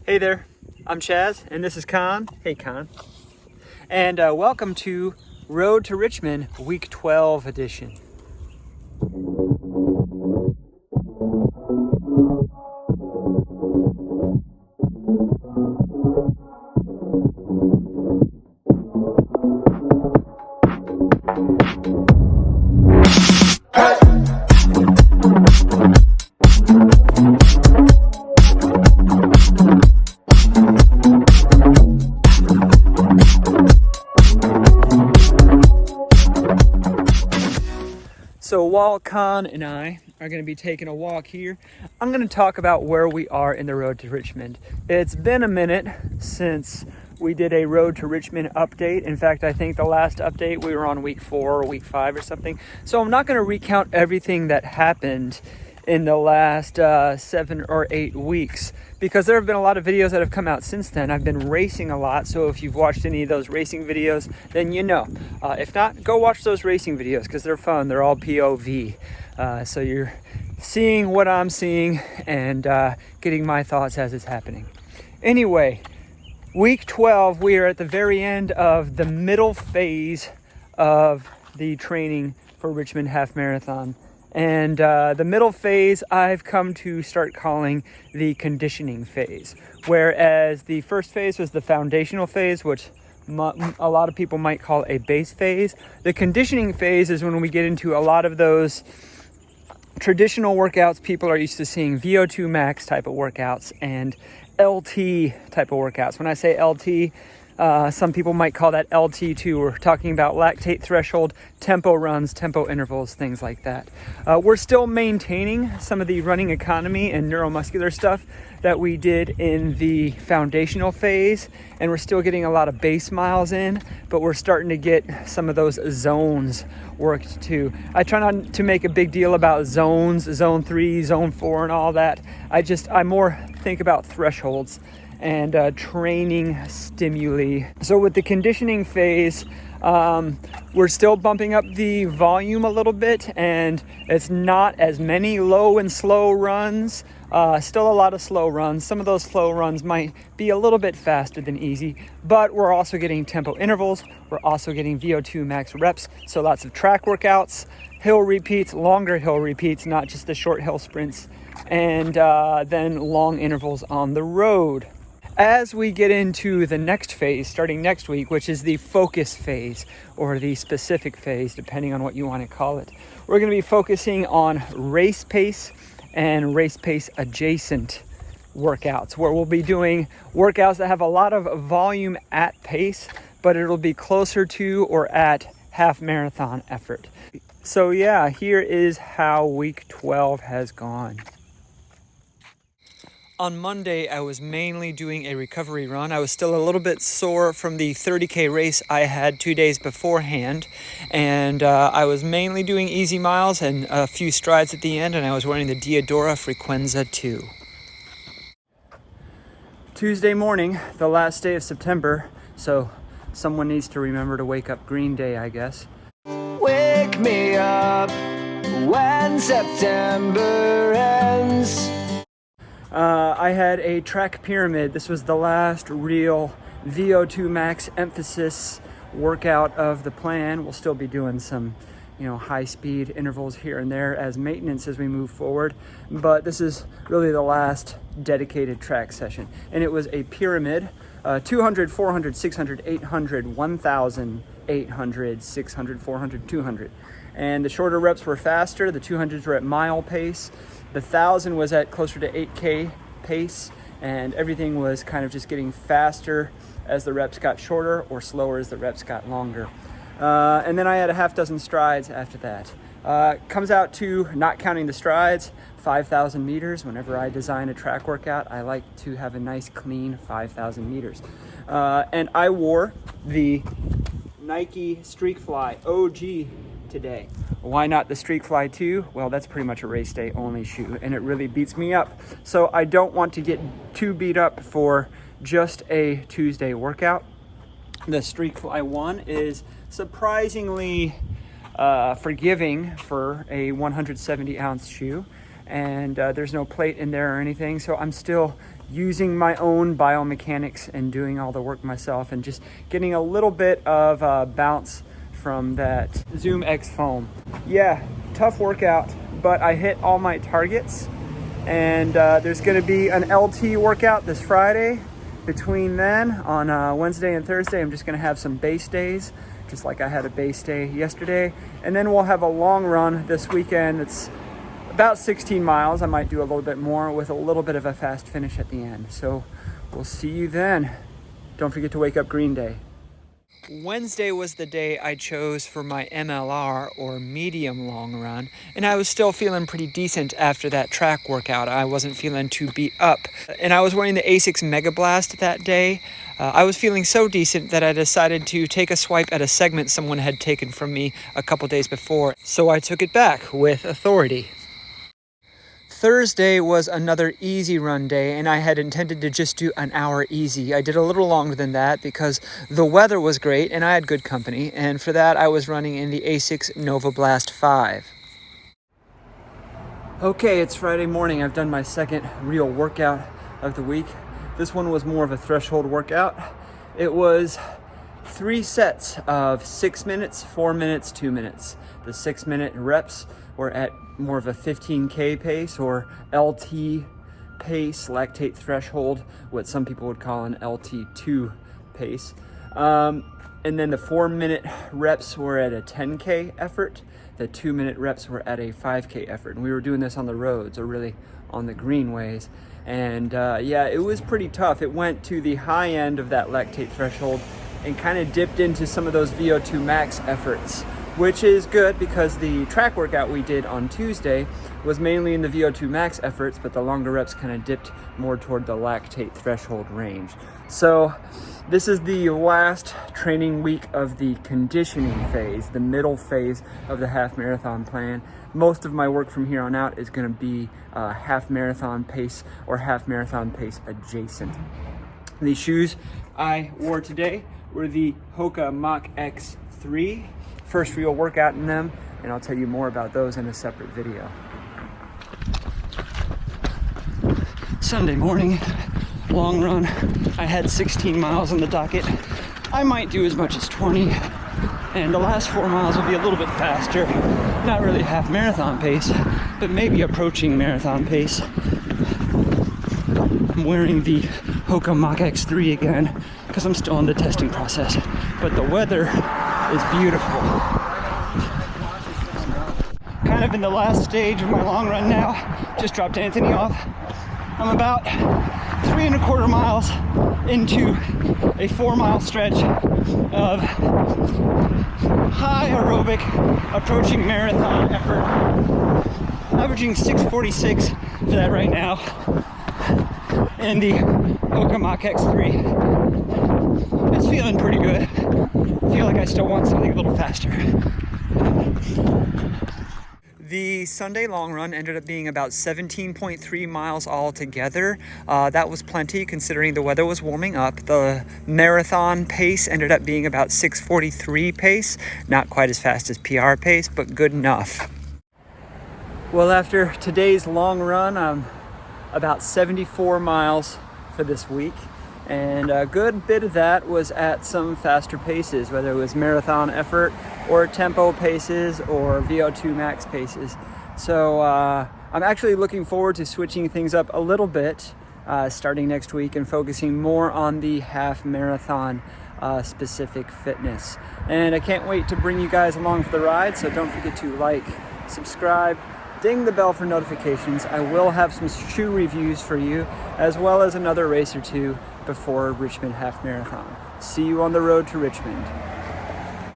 Hey there, I'm Chaz, and this is Con. Hey, Con. And welcome to Road to Richmond, Week 12 edition. So while Con and I are going to be taking a walk here, I'm going to talk about where we are in the road to Richmond. It's been a minute since we did a Road to Richmond update. In fact, I think the last update we were on week 4 or week 5 or something. So I'm not going to recount everything that happened in the last 7 or 8 weeks, because there have been a lot of videos that have come out since then. I've been racing a lot, so if you've watched any of those racing videos, then you know. If not, go watch those racing videos because they're fun. They're all POV. So you're seeing what I'm seeing and getting my thoughts as it's happening. Anyway, week 12, we are at the very end of the middle phase of the training for Richmond Half Marathon. And the middle phase I've come to start calling the conditioning phase, whereas the first phase was the foundational phase, which a lot of people might call a base phase. The conditioning phase is when we get into a lot of those traditional workouts people are used to seeing, VO2 max type of workouts and LT type of workouts. When I say LT, some people might call that LT2. We're talking about lactate threshold, tempo runs, tempo intervals, things like that. We're still maintaining some of the running economy and neuromuscular stuff that we did in the foundational phase, and we're still getting a lot of base miles in, but we're starting to get some of those zones worked too. I try not to make a big deal about zones, zone 3, zone 4 and all that. I more think about thresholds and training stimuli. So with the conditioning phase, we're still bumping up the volume a little bit, and it's not as many low and slow runs. Still a lot of slow runs. Some of those slow runs might be a little bit faster than easy, but we're also getting tempo intervals. We're also getting VO2 max reps. So lots of track workouts, hill repeats, longer hill repeats, not just the short hill sprints, and then long intervals on the road. As we get into the next phase, starting next week, which is the focus phase or the specific phase, depending on what you want to call it, we're going to be focusing on race pace and race pace adjacent workouts, where we'll be doing workouts that have a lot of volume at pace, but it'll be closer to or at half marathon effort. So yeah, here is how week 12 has gone. On Monday, I was mainly doing a recovery run. I was still a little bit sore from the 30K race I had 2 days beforehand. And I was mainly doing easy miles and a few strides at the end, and I was wearing the Diodora Frequenza 2. Tuesday morning, the last day of September, so someone needs to remember to wake up Green Day, I guess. Wake me up when September ends. I had a track pyramid. This was the last real VO2 max emphasis workout of the plan. We'll still be doing some, high speed intervals here and there as maintenance as we move forward. But this is really the last dedicated track session. And it was a pyramid, 200, 400, 600, 800, 1,000, 800, 600, 400, 200. And the shorter reps were faster. The 200s were at mile pace. The 1,000 was at closer to 8K pace, and everything was kind of just getting faster as the reps got shorter or slower as the reps got longer. And then I had a half dozen strides after that. Comes out to, not counting the strides, 5,000 meters. Whenever I design a track workout, I like to have a nice clean 5,000 meters. And I wore the Nike Streakfly OG today. Why not the Streakfly 2? Well, that's pretty much a race day only shoe, and it really beats me up. So I don't want to get too beat up for just a Tuesday workout. The Streakfly 1 is surprisingly forgiving for a 170 ounce shoe, and there's no plate in there or anything, so I'm still using my own biomechanics and doing all the work myself and just getting a little bit of bounce from that Zoom X foam. Yeah, tough workout, but I hit all my targets. And there's going to be an LT workout this Friday. Between then, on Wednesday and Thursday, I'm just going to have some base days, just like I had a base day yesterday. And then we'll have a long run this weekend. It's about 16 miles. I might do a little bit more with a little bit of a fast finish at the end. So we'll see you then. Don't forget to wake up Green Day. Wednesday was the day I chose for my MLR, or medium long run, and I was still feeling pretty decent after that track workout. I wasn't feeling too beat up, and I was wearing the Asics Mega Blast that day. I was feeling so decent that I decided to take a swipe at a segment someone had taken from me a couple days before, so I took it back with authority. Thursday was another easy run day, and I had intended to just do an hour easy. I did a little longer than that because the weather was great and I had good company, and for that I was running in the Asics Nova Blast 5. Okay, it's Friday morning. I've done my second real workout of the week. This one was more of a threshold workout. It was 3 sets of 6 minutes, 4 minutes, 2 minutes. The 6-minute reps were at more of a 15K pace, or LT pace, lactate threshold, what some people would call an LT2 pace. And then the 4-minute reps were at a 10K effort. The 2-minute reps were at a 5K effort. And we were doing this on the roads, or really on the greenways. And yeah, it was pretty tough. It went to the high end of that lactate threshold and kind of dipped into some of those VO2 max efforts, which is good because the track workout we did on Tuesday was mainly in the VO2 max efforts, but the longer reps kind of dipped more toward the lactate threshold range. So this is the last training week of the conditioning phase, the middle phase of the half marathon plan. Most of my work from here on out is going to be half marathon pace or half marathon pace adjacent. The shoes I wore today were the Hoka Mach X3. First real workout in them, and I'll tell you more about those in a separate video. Sunday morning, long run. I had 16 miles on the docket. I might do as much as 20, and the last 4 miles will be a little bit faster. Not really half marathon pace, but maybe approaching marathon pace. I'm wearing the Hoka Mach X3 again because I'm still in the testing process, but the weather is beautiful. Kind of in the last stage of my long run now. Just dropped Anthony off. I'm about 3¼ miles into a 4-mile stretch of high aerobic approaching marathon effort. Averaging 6:46 for that right now in the Hoka Mach X3. It's feeling pretty good. I feel like I still want something a little faster. The Sunday long run ended up being about 17.3 miles altogether. That was plenty considering the weather was warming up. The marathon pace ended up being about 6:43 pace. Not quite as fast as PR pace, but good enough. Well, after today's long run, I'm about 74 miles for this week. And a good bit of that was at some faster paces, whether it was marathon effort or tempo paces or VO2 max paces. So I'm actually looking forward to switching things up a little bit starting next week and focusing more on the half marathon specific fitness. And I can't wait to bring you guys along for the ride, so don't forget to like, subscribe, ding the bell for notifications. I will have some shoe reviews for you, as well as another race or two before Richmond Half Marathon. See you on the road to Richmond.